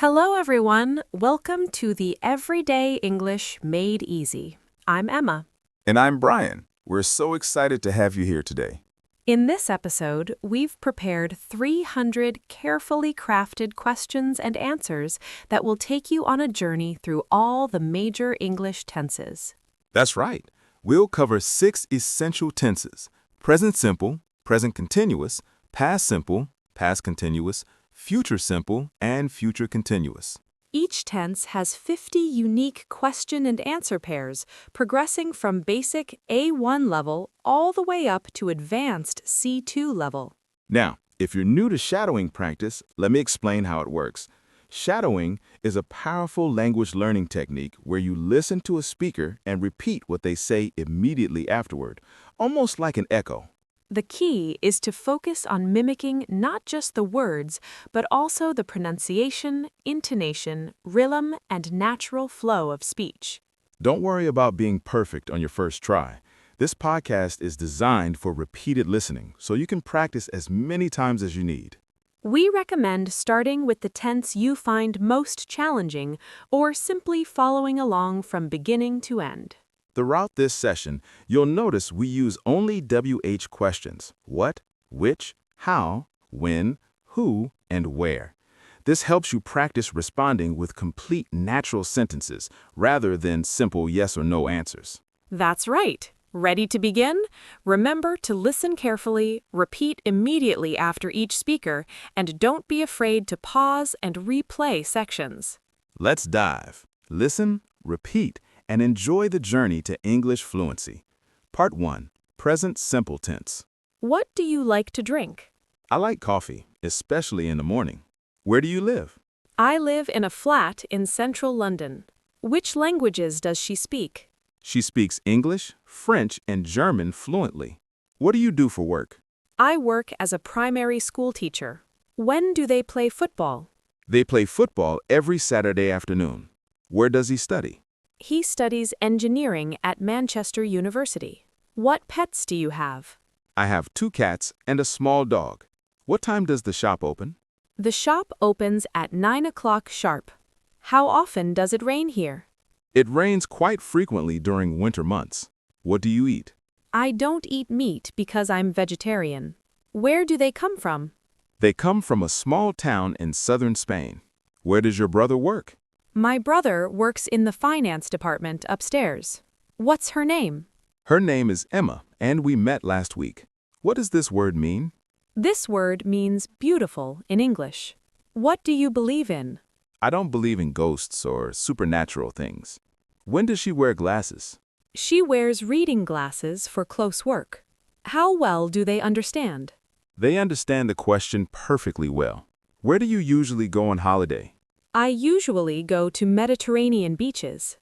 Hello, everyone. Welcome to the Everyday English Made Easy. I'm Emma. And I'm Brian. We're so excited to have you here today. In this episode, we've prepared 300 carefully crafted questions and answers that will take you on a journey through all the major English tenses. That's right. We'll cover 6 essential tenses: present simple, present continuous, past simple, past continuous, future simple, and future continuous. Each tense has 50 unique question and answer pairs, progressing from basic A1 level all the way up to advanced C2 level. Now, if you're new to shadowing practice, let me explain how it works. Shadowing is a powerful language learning technique where you listen to a speaker and repeat what they say immediately afterward, almost like an echo. The key is to focus on mimicking not just the words, but also the pronunciation, intonation, rhythm, and natural flow of speech. Don't worry about being perfect on your first try. This podcast is designed for repeated listening, so you can practice as many times as you need. We recommend starting with the tense you find most challenging, or simply following along from beginning to end. Throughout this session, you'll notice we use only WH questions: what, which, how, when, who, and where. This helps you practice responding with complete natural sentences rather than simple yes or no answers. That's right. Ready to begin? Remember to listen carefully, repeat immediately after each speaker, and don't be afraid to pause and replay sections. Let's dive. Listen, repeat, and enjoy the journey to English fluency. Part 1. Present simple tense. What do you like to drink? I like coffee, especially in the morning. Where do you live? I live in a flat in central London. Which languages does she speak? She speaks English, French, and German fluently. What do you do for work? I work as a primary school teacher. When do they play football? They play football every Saturday afternoon. Where does he study? He studies engineering at Manchester University. What pets do you have? I have 2 cats and a small dog. What time does the shop open? The shop opens at 9 o'clock sharp. How often does it rain here? It rains quite frequently during winter months. What do you eat? I don't eat meat because I'm vegetarian. Where do they come from? They come from a small town in southern Spain. Where does your brother work? My brother works in the finance department upstairs. What's her name? Her name is Emma, and we met last week. What does this word mean? This word means beautiful in English. What do you believe in? I don't believe in ghosts or supernatural things. When does she wear glasses? She wears reading glasses for close work. How well do they understand? They understand the question perfectly well. Where do you usually go on holiday? I usually go to Mediterranean beaches.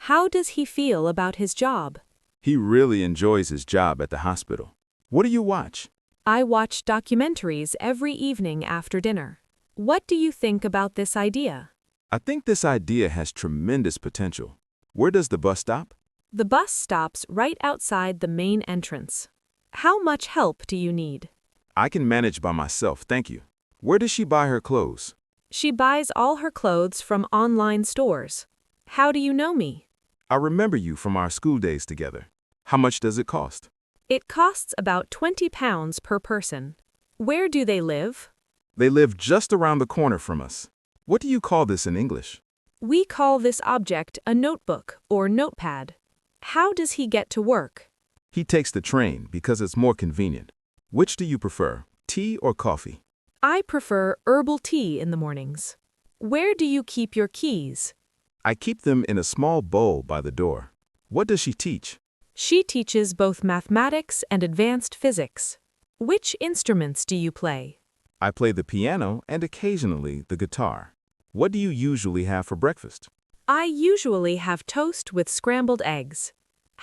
How does he feel about his job? He really enjoys his job at the hospital. What do you watch? I watch documentaries every evening after dinner. What do you think about this idea? I think this idea has tremendous potential. Where does the bus stop? The bus stops right outside the main entrance. How much help do you need? I can manage by myself, thank you. Where does she buy her clothes? She buys all her clothes from online stores. How do you know me? I remember you from our school days together. How much does it cost? It costs about £20 per person. Where do they live? They live just around the corner from us. What do you call this in English? We call this object a notebook or notepad. How does he get to work? He takes the train because it's more convenient. Which do you prefer, tea or coffee? I prefer herbal tea in the mornings. Where do you keep your keys? I keep them in a small bowl by the door. What does she teach? She teaches both mathematics and advanced physics. Which instruments do you play? I play the piano and occasionally the guitar. What do you usually have for breakfast? I usually have toast with scrambled eggs.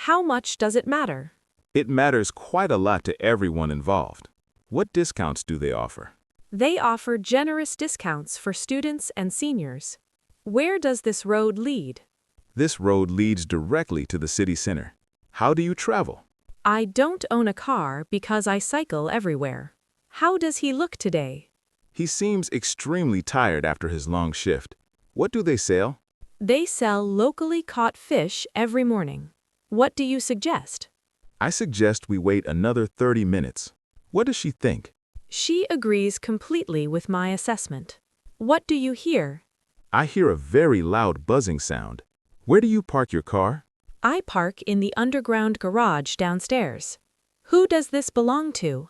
How much does it matter? It matters quite a lot to everyone involved. What discounts do they offer? They offer generous discounts for students and seniors. Where does this road lead? This road leads directly to the city center. How do you travel? I don't own a car because I cycle everywhere. How does he look today? He seems extremely tired after his long shift. What do they sell? They sell locally caught fish every morning. What do you suggest? I suggest we wait another 30 minutes. What does she think? She agrees completely with my assessment. What do you hear? I hear a very loud buzzing sound. Where do you park your car? I park in the underground garage downstairs. Who does this belong to?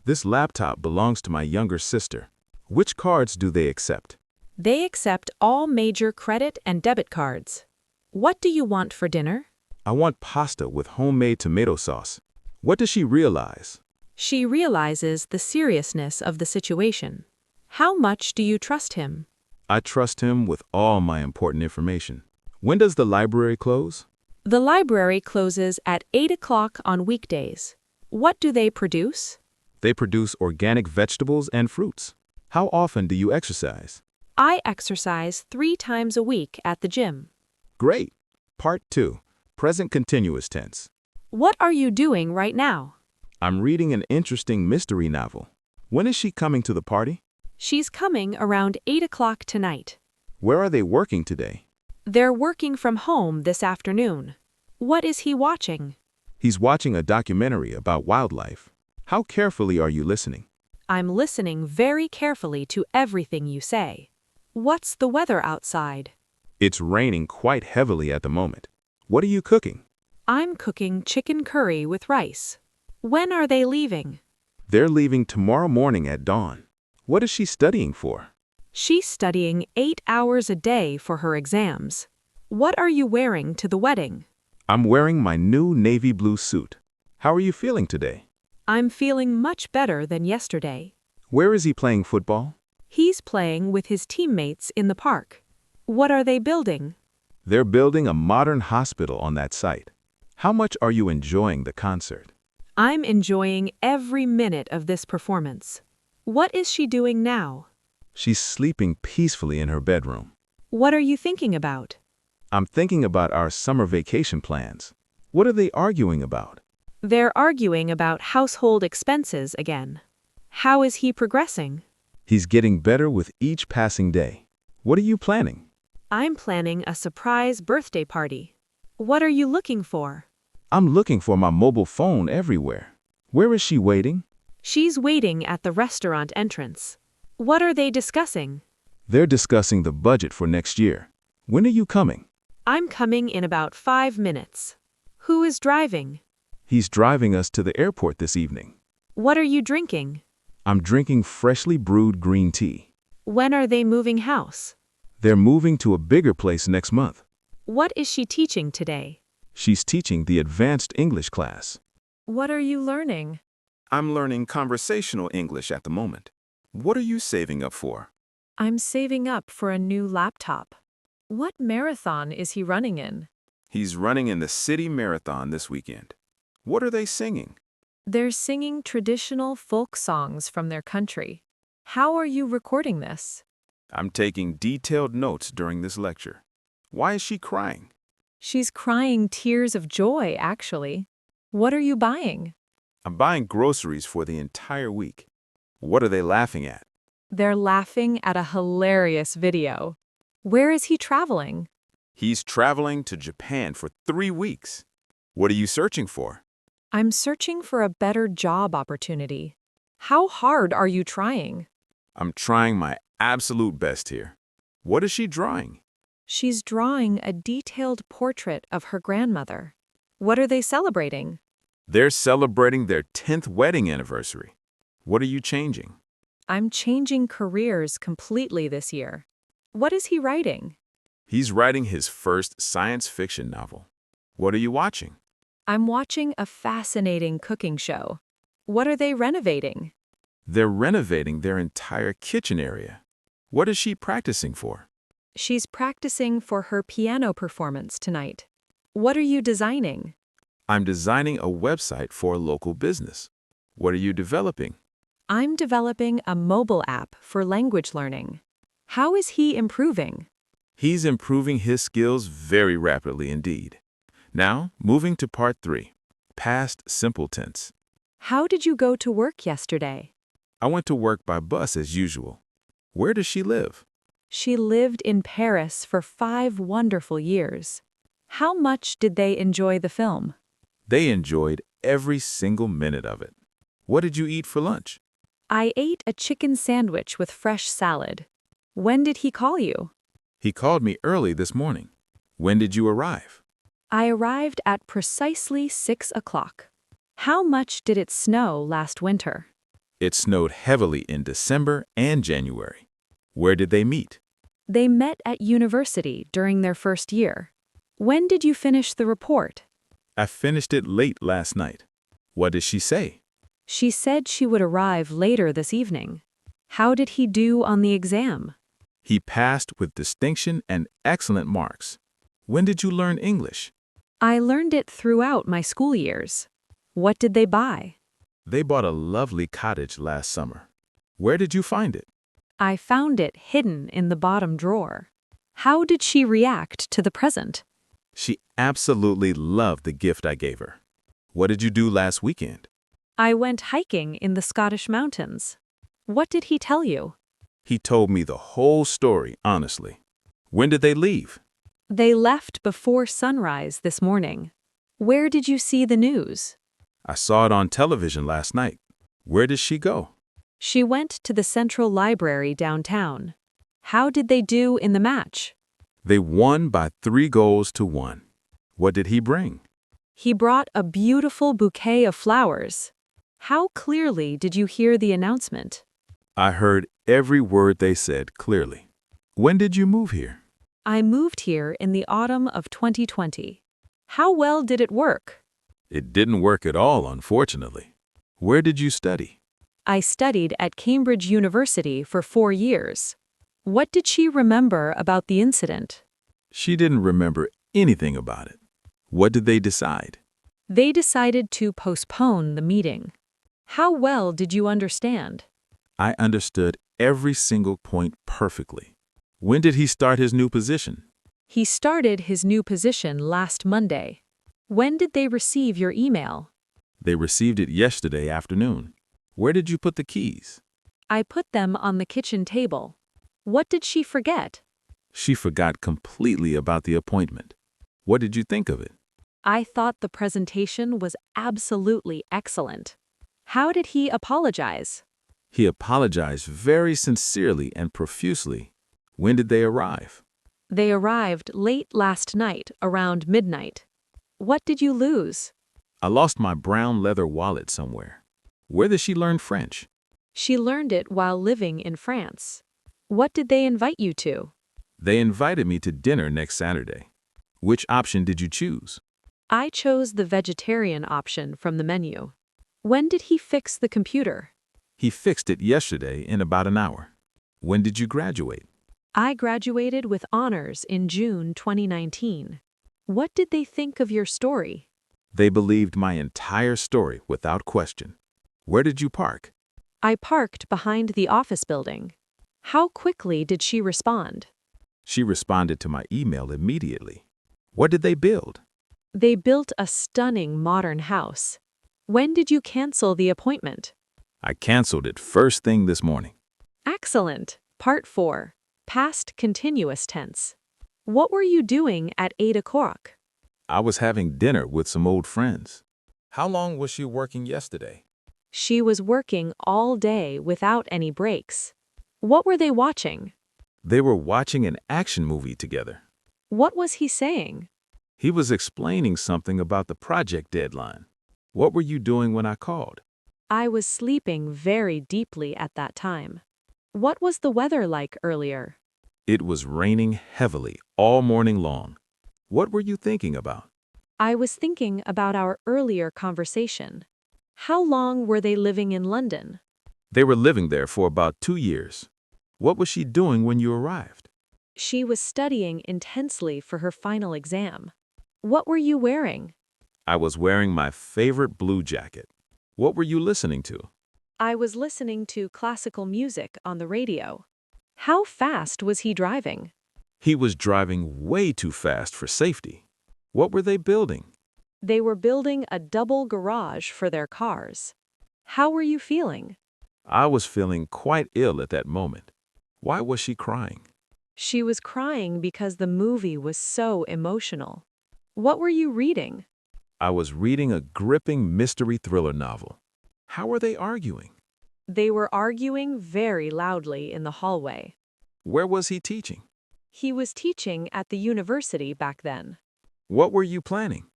This laptop belongs to my younger sister. Which cards do they accept? They accept all major credit and debit cards. What do you want for dinner? I want pasta with homemade tomato sauce. What does she realize? She realizes the seriousness of the situation. How much do you trust him? I trust him with all my important information. When does the library close? The library closes at 8 o'clock on weekdays. What do they produce? They produce organic vegetables and fruits. How often do you exercise? I exercise 3 times a week at the gym. Great. Part 2. Present continuous tense. What are you doing right now? I'm reading an interesting mystery novel. When is she coming to the party? She's coming around 8 o'clock tonight. Where are they working today? They're working from home this afternoon. What is he watching? He's watching a documentary about wildlife. How carefully are you listening? I'm listening very carefully to everything you say. What's the weather outside? It's raining quite heavily at the moment. What are you cooking? I'm cooking chicken curry with rice. When are they leaving? They're leaving tomorrow morning at dawn. What is she studying for? She's studying 8 hours a day for her exams. What are you wearing to the wedding? I'm wearing my new navy blue suit. How are you feeling today? I'm feeling much better than yesterday. Where is he playing football? He's playing with his teammates in the park. What are they building? They're building a modern hospital on that site. How much are you enjoying the concert? I'm enjoying every minute of this performance. What is she doing now? She's sleeping peacefully in her bedroom. What are you thinking about? I'm thinking about our summer vacation plans. What are they arguing about? They're arguing about household expenses again. How is he progressing? He's getting better with each passing day. What are you planning? I'm planning a surprise birthday party. What are you looking for? I'm looking for my mobile phone everywhere. Where is she waiting? She's waiting at the restaurant entrance. What are they discussing? They're discussing the budget for next year. When are you coming? I'm coming in about 5 minutes. Who is driving? He's driving us to the airport this evening. What are you drinking? I'm drinking freshly brewed green tea. When are they moving house? They're moving to a bigger place next month. What is she teaching today? She's teaching the advanced English class. What are you learning? I'm learning conversational English at the moment. What are you saving up for? I'm saving up for a new laptop. What marathon is he running in? He's running in the city marathon this weekend. What are they singing? They're singing traditional folk songs from their country. How are you recording this? I'm taking detailed notes during this lecture. Why is she crying? She's crying tears of joy, actually. What are you buying? I'm buying groceries for the entire week. What are they laughing at? They're laughing at a hilarious video. Where is he traveling? He's traveling to Japan for 3 weeks. What are you searching for? I'm searching for a better job opportunity. How hard are you trying? I'm trying my absolute best here. What is she drawing? She's drawing a detailed portrait of her grandmother. What are they celebrating? They're celebrating their 10th wedding anniversary. What are you changing? I'm changing careers completely this year. What is he writing? He's writing his first science fiction novel. What are you watching? I'm watching a fascinating cooking show. What are they renovating? They're renovating their entire kitchen area. What is she practicing for? She's practicing for her piano performance tonight. What are you designing? I'm designing a website for a local business. What are you developing? I'm developing a mobile app for language learning. How is he improving? He's improving his skills very rapidly indeed. Now, moving to part 3, past simple tense. How did you go to work yesterday? I went to work by bus as usual. Where does she live? She lived in Paris for 5 wonderful years. How much did they enjoy the film? They enjoyed every single minute of it. What did you eat for lunch? I ate a chicken sandwich with fresh salad. When did he call you? He called me early this morning. When did you arrive? I arrived at precisely 6 o'clock. How much did it snow last winter? It snowed heavily in December and January. Where did they meet? They met at university during their first year. When did you finish the report? I finished it late last night. What did she say? She said she would arrive later this evening. How did he do on the exam? He passed with distinction and excellent marks. When did you learn English? I learned it throughout my school years. What did they buy? They bought a lovely cottage last summer. Where did you find it? I found it hidden in the bottom drawer. How did she react to the present? She absolutely loved the gift I gave her. What did you do last weekend? I went hiking in the Scottish mountains. What did he tell you? He told me the whole story, honestly. When did they leave? They left before sunrise this morning. Where did you see the news? I saw it on television last night. Where did she go? She went to the Central Library downtown. How did they do in the match? They won by 3-1. What did he bring? He brought a beautiful bouquet of flowers. How clearly did you hear the announcement? I heard every word they said clearly. When did you move here? I moved here in the autumn of 2020. How well did it work? It didn't work at all, unfortunately. Where did you study? I studied at Cambridge University for 4 years. What did she remember about the incident? She didn't remember anything about it. What did they decide? They decided to postpone the meeting. How well did you understand? I understood every single point perfectly. When did he start his new position? He started his new position last Monday. When did they receive your email? They received it yesterday afternoon. Where did you put the keys? I put them on the kitchen table. What did she forget? She forgot completely about the appointment. What did you think of it? I thought the presentation was absolutely excellent. How did he apologize? He apologized very sincerely and profusely. When did they arrive? They arrived late last night, around midnight. What did you lose? I lost my brown leather wallet somewhere. Where did she learn French? She learned it while living in France. What did they invite you to? They invited me to dinner next Saturday. Which option did you choose? I chose the vegetarian option from the menu. When did he fix the computer? He fixed it yesterday in about an hour. When did you graduate? I graduated with honors in June 2019. What did they think of your story? They believed my entire story without question. Where did you park? I parked behind the office building. How quickly did she respond? She responded to my email immediately. What did they build? They built a stunning modern house. When did you cancel the appointment? I canceled it first thing this morning. Excellent. Part 4. Past continuous tense. What were you doing at 8 o'clock? I was having dinner with some old friends. How long was she working yesterday? She was working all day without any breaks. What were they watching? They were watching an action movie together. What was he saying? He was explaining something about the project deadline. What were you doing when I called? I was sleeping very deeply at that time. What was the weather like earlier? It was raining heavily all morning long. What were you thinking about? I was thinking about our earlier conversation. How long were they living in London? They were living there for about 2 years. What was she doing when you arrived? She was studying intensely for her final exam. What were you wearing? I was wearing my favorite blue jacket. What were you listening to? I was listening to classical music on the radio. How fast was he driving? He was driving way too fast for safety. What were they building? They were building a double garage for their cars. How were you feeling? I was feeling quite ill at that moment. Why was she crying? She was crying because the movie was so emotional. What were you reading? I was reading a gripping mystery thriller novel. How were they arguing? They were arguing very loudly in the hallway. Where was he teaching? He was teaching at the university back then. What were you planning?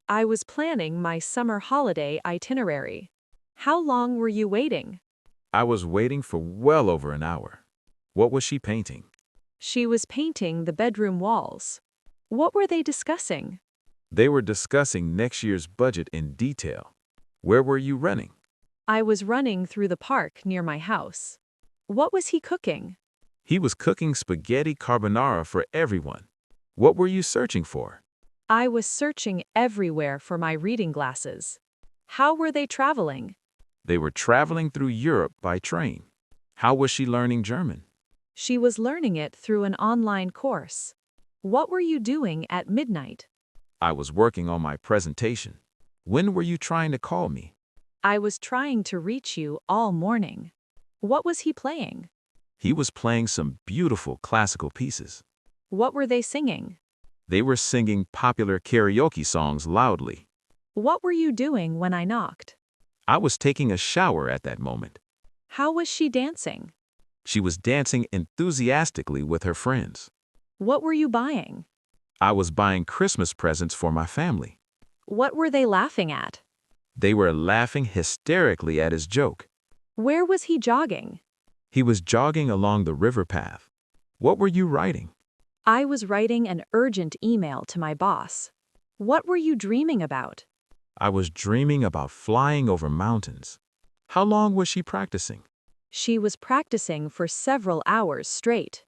I was planning my summer holiday itinerary. How long were you waiting? I was waiting for well over an hour. What was she painting? She was painting the bedroom walls. What were they discussing? They were discussing next year's budget in detail. Where were you running? I was running through the park near my house. What was he cooking? He was cooking spaghetti carbonara for everyone. What were you searching for? I was searching everywhere for my reading glasses. How were they traveling? They were traveling through Europe by train. How was she learning German? She was learning it through an online course. What were you doing at midnight? I was working on my presentation. When were you trying to call me? I was trying to reach you all morning. What was he playing? He was playing some beautiful classical pieces. What were they singing? They were singing popular karaoke songs loudly. What were you doing when I knocked? I was taking a shower at that moment. How was she dancing? She was dancing enthusiastically with her friends. What were you buying? I was buying Christmas presents for my family. What were they laughing at? They were laughing hysterically at his joke. Where was he jogging? He was jogging along the river path. What were you writing? I was writing an urgent email to my boss. What were you dreaming about? I was dreaming about flying over mountains. How long was she practicing? She was practicing for several hours straight.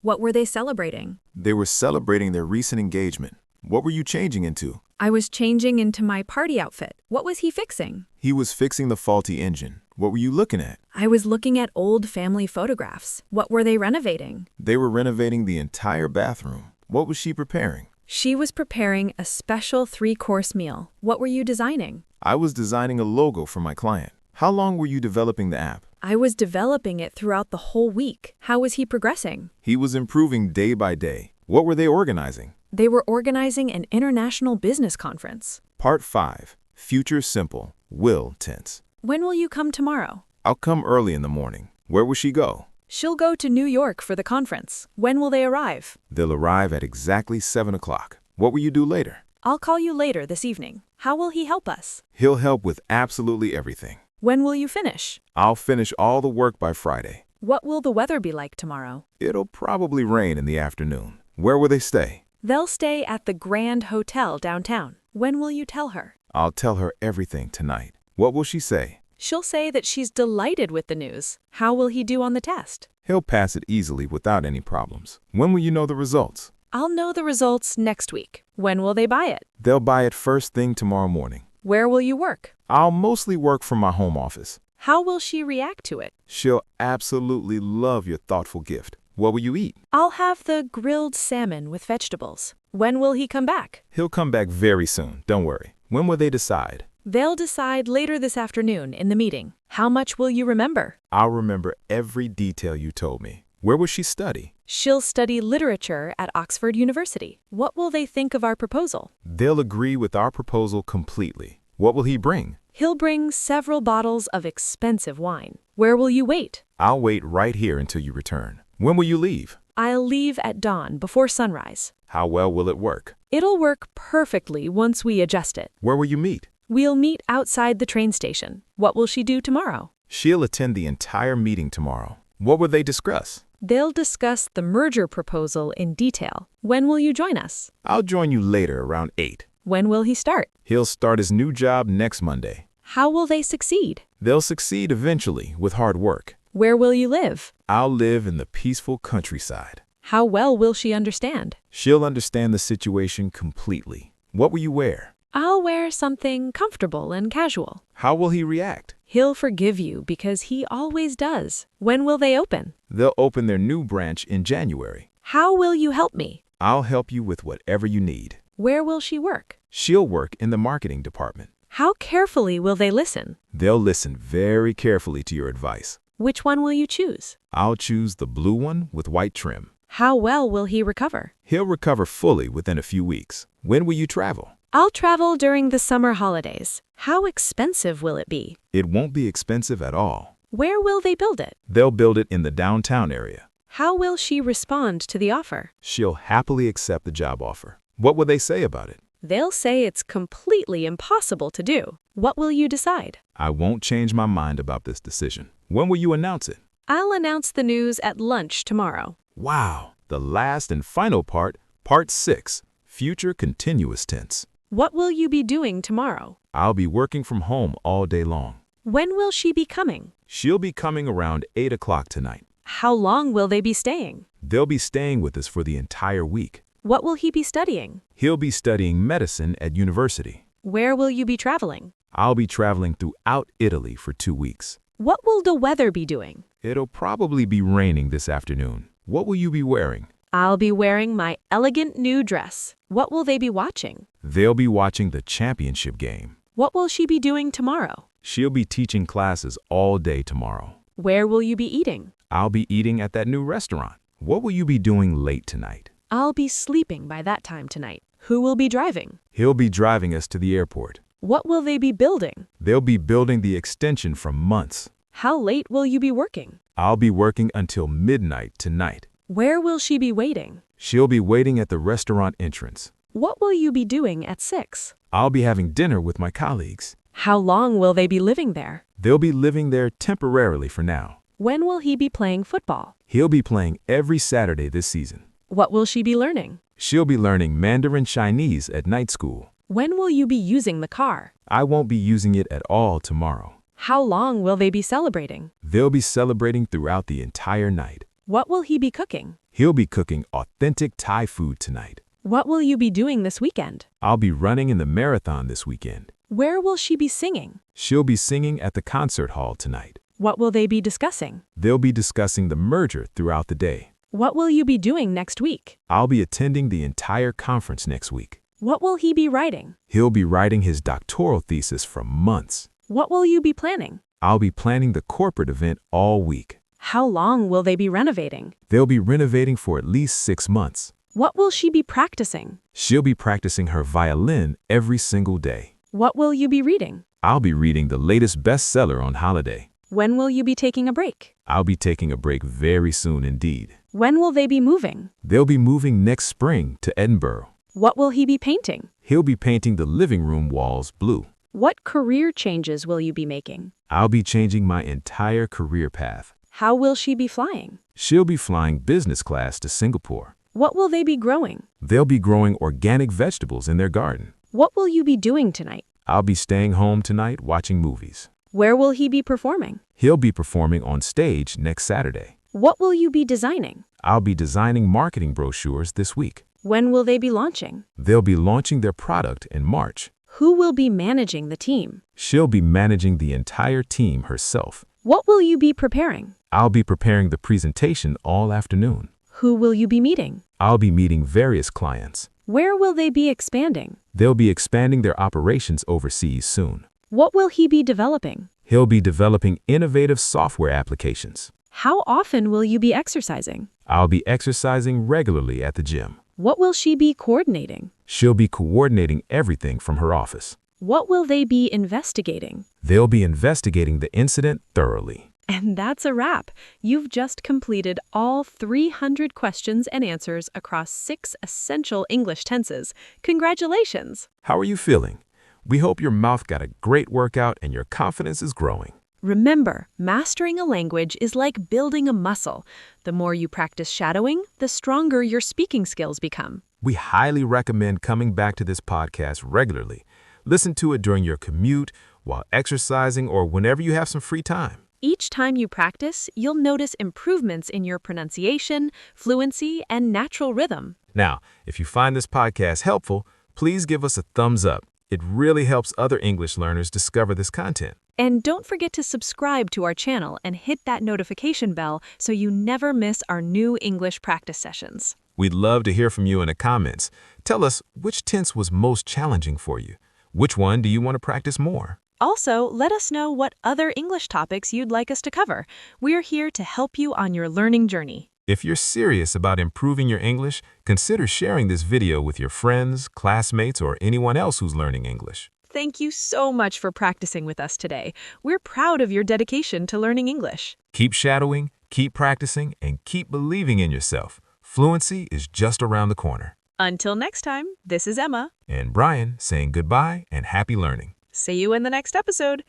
What were they celebrating? They were celebrating their recent engagement. What were you changing into? I was changing into my party outfit. What was he fixing? He was fixing the faulty engine. What were you looking at? I was looking at old family photographs. What were they renovating? They were renovating the entire bathroom. What was she preparing? She was preparing a special 3-course meal. What were you designing? I was designing a logo for my client. How long were you developing the app? I was developing it throughout the whole week. How was he progressing? He was improving day by day. What were they organizing? They were organizing an international business conference. Part 5. Future Simple. Will tense. When will you come tomorrow? I'll come early in the morning. Where will she go? She'll go to New York for the conference. When will they arrive? They'll arrive at exactly 7 o'clock. What will you do later? I'll call you later this evening. How will he help us? He'll help with absolutely everything. When will you finish? I'll finish all the work by Friday. What will the weather be like tomorrow? It'll probably rain in the afternoon. Where will they stay? They'll stay at the Grand Hotel downtown. When will you tell her? I'll tell her everything tonight. What will she say? She'll say that she's delighted with the news. How will he do on the test? He'll pass it easily without any problems. When will you know the results? I'll know the results next week. When will they buy it? They'll buy it first thing tomorrow morning. Where will you work? I'll mostly work from my home office. How will she react to it? She'll absolutely love your thoughtful gift. What will you eat? I'll have the grilled salmon with vegetables. When will he come back? He'll come back very soon, don't worry. When will they decide? They'll decide later this afternoon in the meeting. How much will you remember? I'll remember every detail you told me. Where will she study? She'll study literature at Oxford University. What will they think of our proposal? They'll agree with our proposal completely. What will he bring? He'll bring several bottles of expensive wine. Where will you wait? I'll wait right here until you return. When will you leave? I'll leave at dawn before sunrise. How well will it work? It'll work perfectly once we adjust it. Where will you meet? We'll meet outside the train station. What will she do tomorrow? She'll attend the entire meeting tomorrow. What will they discuss? They'll discuss the merger proposal in detail. When will you join us? I'll join you later around 8. When will he start? He'll start his new job next Monday. How will they succeed? They'll succeed eventually with hard work. Where will you live? I'll live in the peaceful countryside. How well will she understand? She'll understand the situation completely. What will you wear? I'll wear something comfortable and casual. How will he react? He'll forgive you because he always does. When will they open? They'll open their new branch in January. How will you help me? I'll help you with whatever you need. Where will she work? She'll work in the marketing department. How carefully will they listen? They'll listen very carefully to your advice. Which one will you choose? I'll choose the blue one with white trim. How well will he recover? He'll recover fully within a few weeks. When will you travel? I'll travel during the summer holidays. How expensive will it be? It won't be expensive at all. Where will they build it? They'll build it in the downtown area. How will she respond to the offer? She'll happily accept the job offer. What will they say about it? They'll say it's completely impossible to do. What will you decide? I won't change my mind about this decision. When will you announce it? I'll announce the news at lunch tomorrow. Wow! The last and final part, Part 6, Future Continuous Tense. What will you be doing tomorrow? I'll be working from home all day long. When will she be coming? She'll be coming around 8 o'clock tonight. How long will they be staying? They'll be staying with us for the entire week. What will he be studying? He'll be studying medicine at university. Where will you be traveling? I'll be traveling throughout Italy for 2 weeks. What will the weather be doing? It'll probably be raining this afternoon. What will you be wearing? I'll be wearing my elegant new dress. What will they be watching? They'll be watching the championship game. What will she be doing tomorrow? She'll be teaching classes all day tomorrow. Where will you be eating? I'll be eating at that new restaurant. What will you be doing late tonight? I'll be sleeping by that time tonight. Who will be driving? He'll be driving us to the airport. What will they be building? They'll be building the extension from months. How late will you be working? I'll be working until midnight tonight. Where will she be waiting? She'll be waiting at the restaurant entrance. What will you be doing at 6? I'll be having dinner with my colleagues. How long will they be living there? They'll be living there temporarily for now. When will he be playing football? He'll be playing every Saturday this season. What will she be learning? She'll be learning Mandarin Chinese at night school. When will you be using the car? I won't be using it at all tomorrow. How long will they be celebrating? They'll be celebrating throughout the entire night. What will he be cooking? He'll be cooking authentic Thai food tonight. What will you be doing this weekend? I'll be running in the marathon this weekend. Where will she be singing? She'll be singing at the concert hall tonight. What will they be discussing? They'll be discussing the merger throughout the day. What will you be doing next week? I'll be attending the entire conference next week. What will he be writing? He'll be writing his doctoral thesis for months. What will you be planning? I'll be planning the corporate event all week. How long will they be renovating? They'll be renovating for at least 6 months. What will she be practicing? She'll be practicing her violin every single day. What will you be reading? I'll be reading the latest bestseller on holiday. When will you be taking a break? I'll be taking a break very soon indeed. When will they be moving? They'll be moving next spring to Edinburgh. What will he be painting? He'll be painting the living room walls blue. What career changes will you be making? I'll be changing my entire career path. How will she be flying? She'll be flying business class to Singapore. What will they be growing? They'll be growing organic vegetables in their garden. What will you be doing tonight? I'll be staying home tonight watching movies. Where will he be performing? He'll be performing on stage next Saturday. What will you be designing? I'll be designing marketing brochures this week. When will they be launching? They'll be launching their product in March. Who will be managing the team? She'll be managing the entire team herself. What will you be preparing? I'll be preparing the presentation all afternoon. Who will you be meeting? I'll be meeting various clients. Where will they be expanding? They'll be expanding their operations overseas soon. What will he be developing? He'll be developing innovative software applications. How often will you be exercising? I'll be exercising regularly at the gym. What will she be coordinating? She'll be coordinating everything from her office. What will they be investigating? They'll be investigating the incident thoroughly. And that's a wrap. You've just completed all 300 questions and answers across 6 essential English tenses. Congratulations! How are you feeling? We hope your mouth got a great workout and your confidence is growing. Remember, mastering a language is like building a muscle. The more you practice shadowing, the stronger your speaking skills become. We highly recommend coming back to this podcast regularly. Listen to it during your commute, while exercising, or whenever you have some free time. Each time you practice, you'll notice improvements in your pronunciation, fluency, and natural rhythm. Now, if you find this podcast helpful, please give us a thumbs up. It really helps other English learners discover this content. And don't forget to subscribe to our channel and hit that notification bell so you never miss our new English practice sessions. We'd love to hear from you in the comments. Tell us which tense was most challenging for you. Which one do you want to practice more? Also, let us know what other English topics you'd like us to cover. We're here to help you on your learning journey. If you're serious about improving your English, consider sharing this video with your friends, classmates, or anyone else who's learning English. Thank you so much for practicing with us today. We're proud of your dedication to learning English. Keep shadowing, keep practicing, and keep believing in yourself. Fluency is just around the corner. Until next time, this is Emma. And Brian saying goodbye and happy learning. See you in the next episode.